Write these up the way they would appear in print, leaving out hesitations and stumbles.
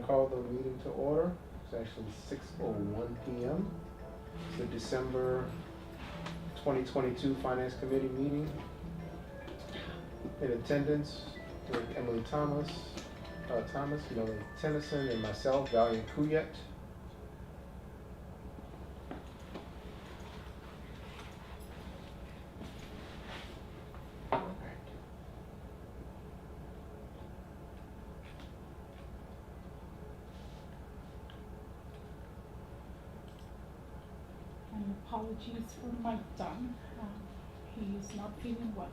call the meeting to order. It's actually 6:01 p.m. It's the December 2022 Finance Committee meeting. In attendance with Emily Thomas, Melanie Tennyson, and myself, Valiant Kuyet. And apologies for Mike Dunn. He is not feeling well,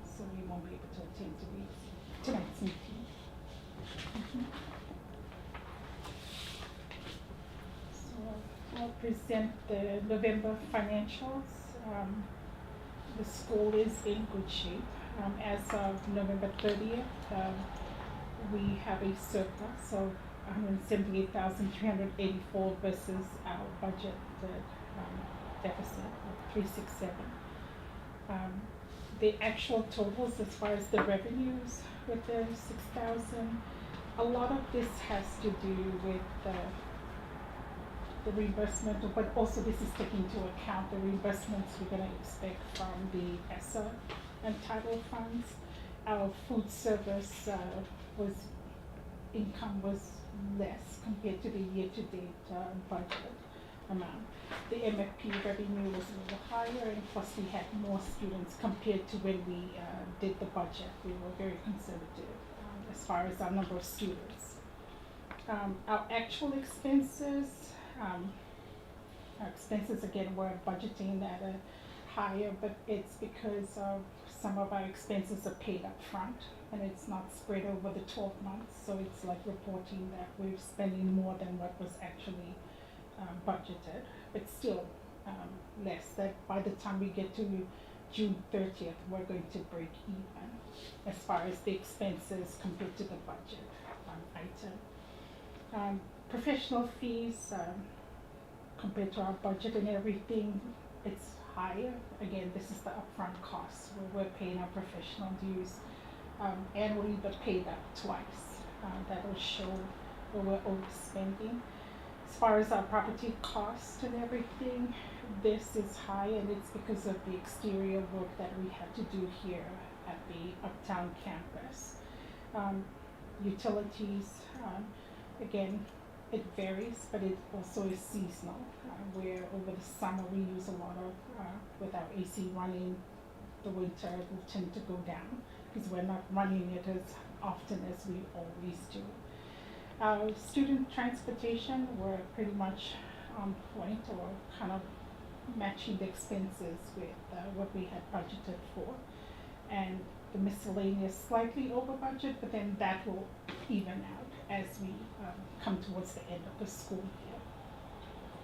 so he won't be able to attend tonight's meeting. So I'll present the November financials. The school is in good shape. As of November 30th, we have a surplus of $178,384 versus our budget deficit of 367. The actual totals as far as the revenues with the 6,000, a lot of this has to do with the reimbursement, but also this is taking into account the reimbursements we're going to expect from the ESSA and title funds. Our food service income was less compared to the year-to-date budget amount. The MFP revenue was a little higher, and plus we had more students compared to when we did the budget. We were very conservative as far as our number of students. Our actual expenses, again, we're budgeting at a higher, but it's because of some of our expenses are paid up front and it's not spread over the 12 months. So it's like reporting that we're spending more than what was actually budgeted, but still less. That by the time we get to June 30th, we're going to break even as far as the expenses compared to the budget item. Professional fees compared to our budget and everything, it's higher. Again, this is the upfront cost where we're paying our professional dues annually, but paid up twice. That will show where we're overspending. As far as our property cost and everything, this is high, and it's because of the exterior work that we had to do here at the Uptown campus. Utilities, again, it varies, but it also is seasonal, where over the summer we use a lot of, with our AC running, the winter it will tend to go down because we're not running it as often as we always do. Student transportation, we're pretty much on point or kind of matching the expenses with what we had budgeted for. And the miscellaneous slightly over budget, but then that will even out as we come towards the end of the school year.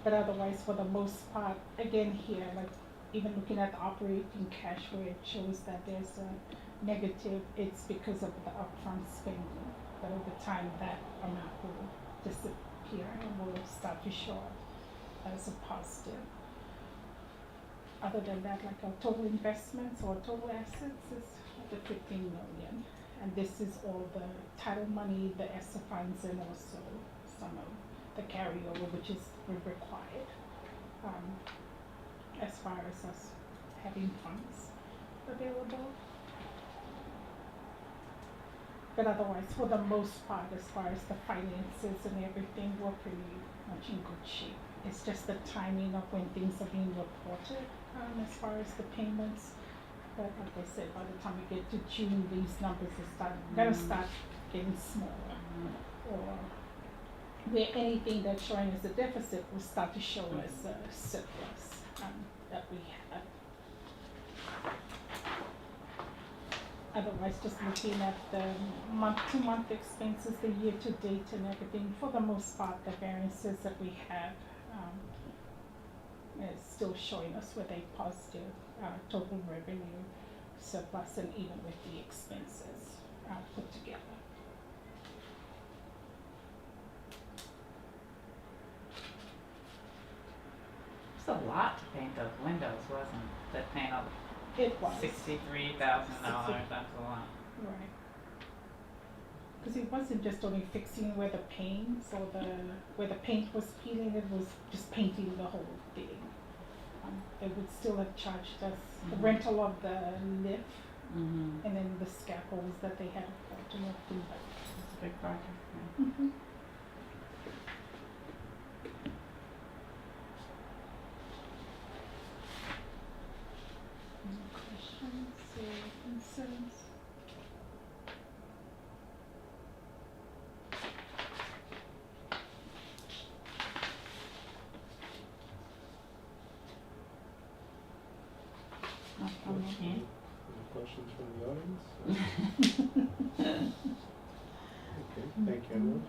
But otherwise, for the most part, again here, like even looking at the operating cash where it shows that there's a negative, it's because of the upfront spending. But over time, that amount will disappear and will start to show up as a positive. Other than that, like our total investments or total assets is the 15 million. And this is all the title money, the ESSA funds, and also some of the carryover, which is required as far as us having funds available. But otherwise, for the most part, as far as the finances and everything, we're pretty much in good shape. It's just the timing of when things are being reported as far as the payments. But like I said, by the time we get to June, these numbers are gonna start getting smaller. Or where anything that's showing as a deficit will start to show as a surplus that we have. Otherwise, just looking at the month-to-month expenses, the year-to-date and everything, for the most part, the variances that we have is still showing us with a positive total revenue surplus, and even with the expenses put together. It's a lot to paint those windows, wasn't it? That paint of It was. $63,000, that's a lot. Right. because it wasn't just only fixing where the paints or where the paint was peeling, it was just painting the whole thing. They would still have charged us the Mhm. rental of the lift Mm-hmm. and then the scaffolds that they had to move through. It's a big project, yeah. Mm-hmm. Any questions or concerns? Okay. Any questions from the audience? Okay, thank you, Emily.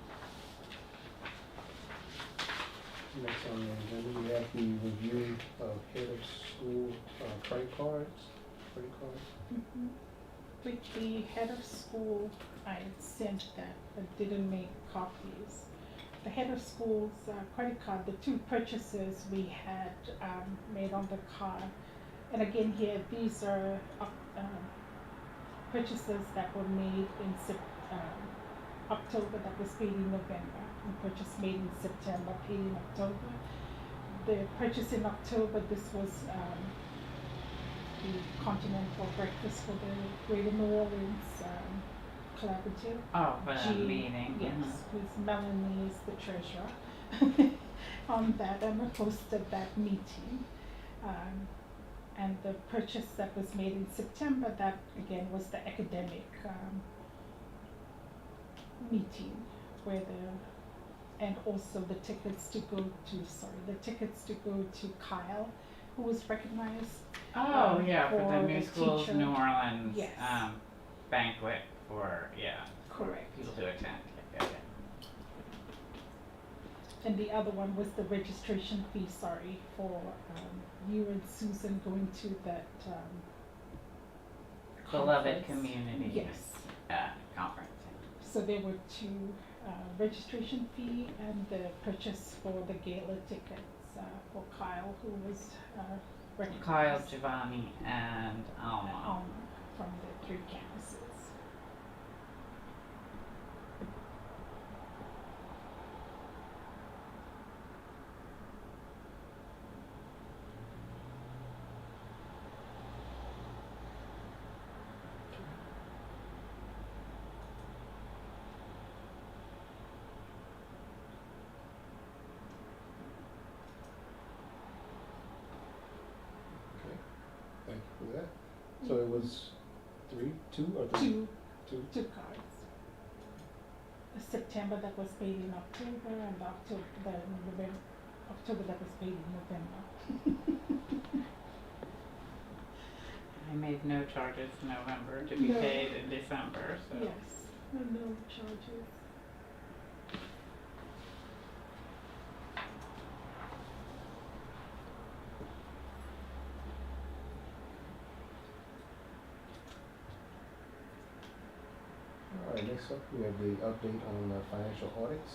Next on the agenda, we have the review of head of school credit cards. Mm-hmm. With the head of school, I had sent that, but didn't make copies. The head of school's credit card, the two purchases we had made on the card. And again here, these are purchases that were made in October that was paid in November. And purchase made in September, paid in October. The purchase in October, this was the continental breakfast for the Greater New Orleans Collaborative. Oh, for that meeting. Yes, Mhm. with Melanie is the treasurer on that. I'm a host of that meeting. And the purchase that was made in September, that again was the academic meeting where and also the tickets to go to Kyle, who was recognized. Oh, yeah, for the New the Schools teacher. New Orleans Yes. banquet for, for Correct. people to attend. Yeah. And the other one was the registration fee, for you and Susan going to that Beloved conference. Community Yes. Conference. So there were two registration fee and the purchase for the gala tickets for Kyle, who was recognized. Kyle, Giovanni, and Alma. From the three campuses. Okay, thank you for that. So it was two or three? Two. Two cards. September that was paid in October and October that was paid in November. I made no charges in November to be No. paid in December, so. Yes, no charges. All right, next up, we have the update on the financial audits.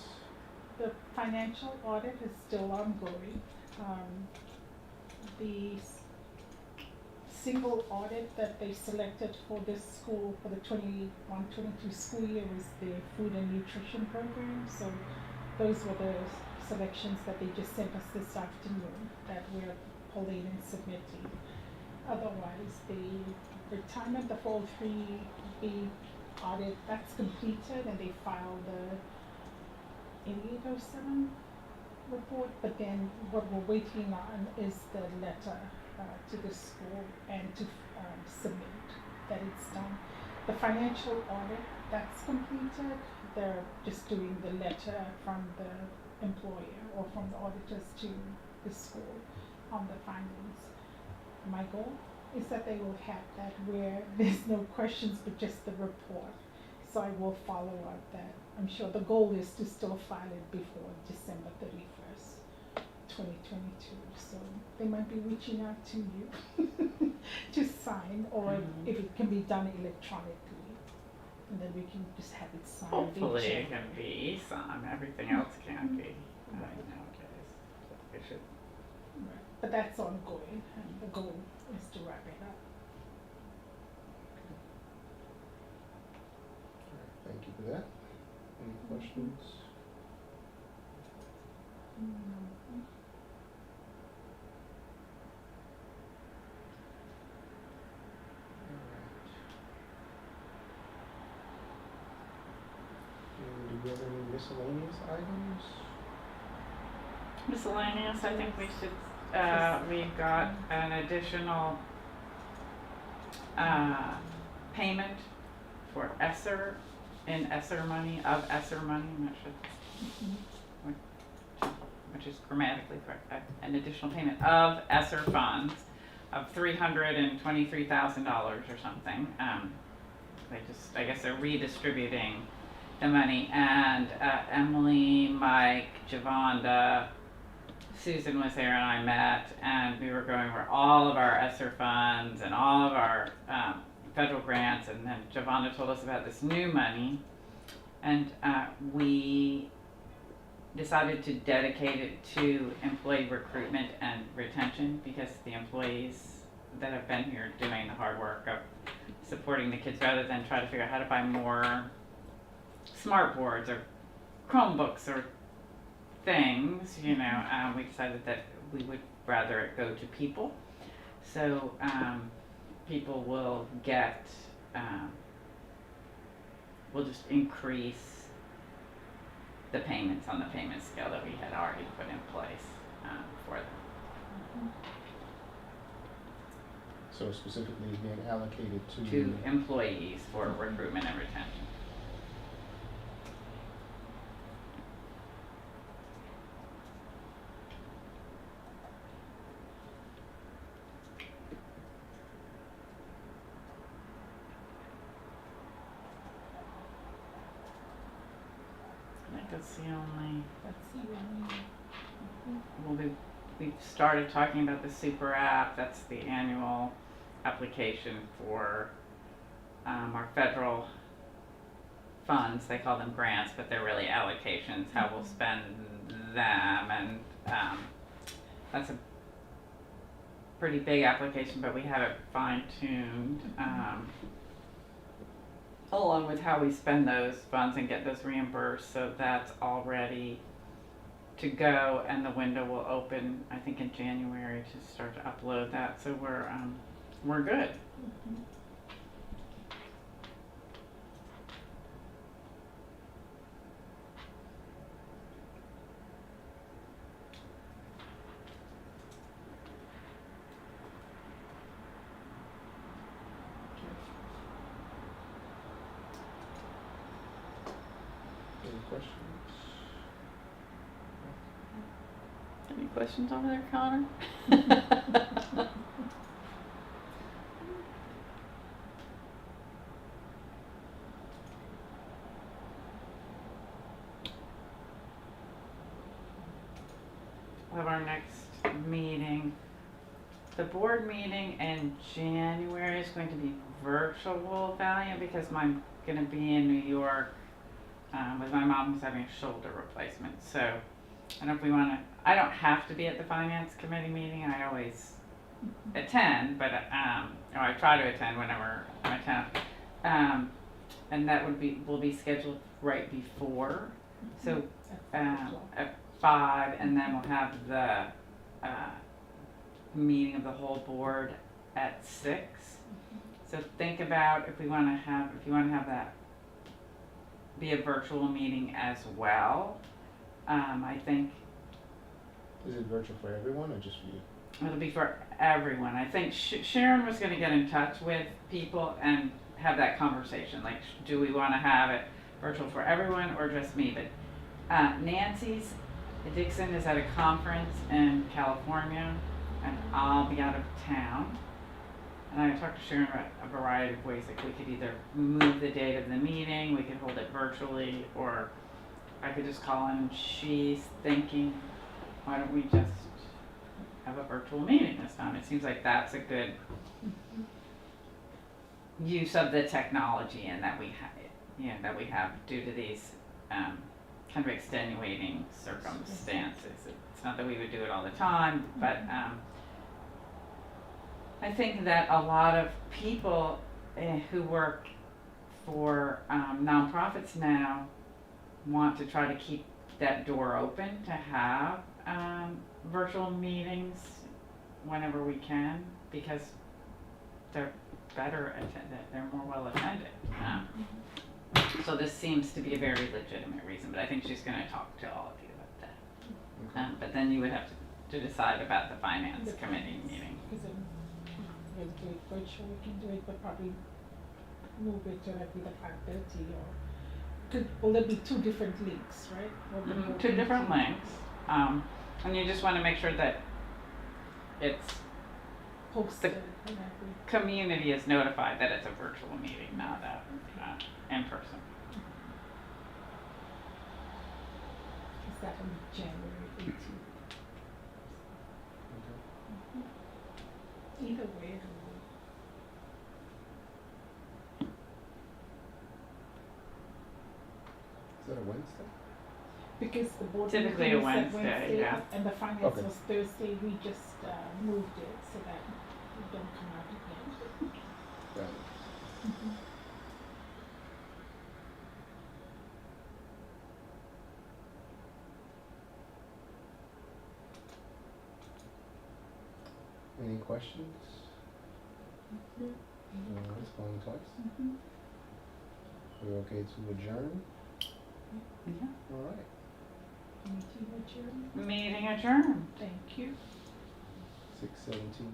The financial audit is still ongoing. The single audit that they selected for this school for the 21-22 school year was the food and nutrition program. So those were the selections that they just sent us this afternoon that we're pulling and submitting. Otherwise, the retirement, the 403B audit, that's completed and they filed the 8807 report, but then what we're waiting on is the letter to the school and to submit that it's done. The financial audit, that's completed. They're just doing the letter from the employer or from the auditors to the school on the findings. My goal is that they will have that where there's no questions but just the report. So I will follow up that. I'm sure the goal is to still file it before December 31st, 2022. So they might be reaching out to you to sign, or if it can be done electronically, and then we can just have it signed. Hopefully it can be some, everything else can't be Right. nowadays. So it should. Right. But that's ongoing, and the goal is to wrap it up. Thank you for that. questions? And do we have any miscellaneous items? Miscellaneous, I think we should, we got an additional, payment for ESSER, in ESSER money, of ESSER money, I'm not sure, which is grammatically correct, an additional payment of ESSER funds of $323,000 or something. They just, I guess they're redistributing the money, and Emily, Mike, Javonda, Susan was there, and I met, and we were going over all of our ESSER funds and all of our federal grants, and then Javonda told us about this new money, and we decided to dedicate it to employee recruitment and retention, because the employees that have been here doing the hard work of supporting the kids, rather than try to figure out how to buy more smart boards or Chromebooks or things, you know, we decided that we would rather it go to people. So people will get, we'll just increase the payments on the payment scale that we had already put in place for them. So specifically being allocated To employees for recruitment and retention. I think that's the only. Well, we've started talking about the super app. That's the annual application for our federal funds. They call them grants, but they're really allocations, how we'll spend them, and that's a pretty big application, but we have it fine-tuned along with how we spend those funds and get those reimbursed, so that's all ready to go, and the window will open, I think, in January to start to upload that, so we're good. Any questions? Any questions over there, Connor? We'll have our next meeting. The board meeting in January is going to be virtual, Valiant, because I'm going to be in New York with my mom who's having a shoulder replacement. So I don't know if we want to, I don't have to be at the finance committee meeting. I always attend, but or I try to attend whenever I'm in town. And that will be scheduled right before. So at 5, and then we'll have the meeting of the whole board at 6. So think about if you want to have that be a virtual meeting as well. I think Is it virtual for everyone or just for you? it'll be for everyone. I think Sharon was going to get in touch with people and have that conversation. Like, do we want to have it virtual for everyone or just me? But Nancy's Dixon is at a conference in California, and I'll be out of town. And I talked to Sharon about a variety of ways. Like, we could either move the date of the meeting, we could hold it virtually, or I could just call in. She's thinking, why don't we just have a virtual meeting this time? It seems like that's a good use of the technology, and that we have due to these kind of extenuating circumstances. It's not that we would do it all the time, but I think that a lot of people who work for nonprofits now want to try to keep that door open to have virtual meetings whenever we can, because they're better attended, they're more well attended. So this seems to be a very legitimate reason, but I think she's gonna talk to all of you about that. Okay. But then you would have to decide about the finance committee meeting. Because we'll do it virtual, we can do it, but probably move it to like either 5:30 or, will there be 2 different links, right? Or will there be 2 different one? links, and you just wanna make sure that it's, Posted, and that we, community is notified that it's a virtual meeting, not in person. is that on January 18th? Okay. Either way, it'll Is that a Wednesday? because the board Typically meeting a is set Wednesday, yeah. and the finance Okay. was Thursday, we just moved it so that it don't come out again. Got it. Any questions? It's going twice. We're okay to adjourn? Yeah. All right. Meeting adjourned. Meeting adjourned. Thank you. 6:17.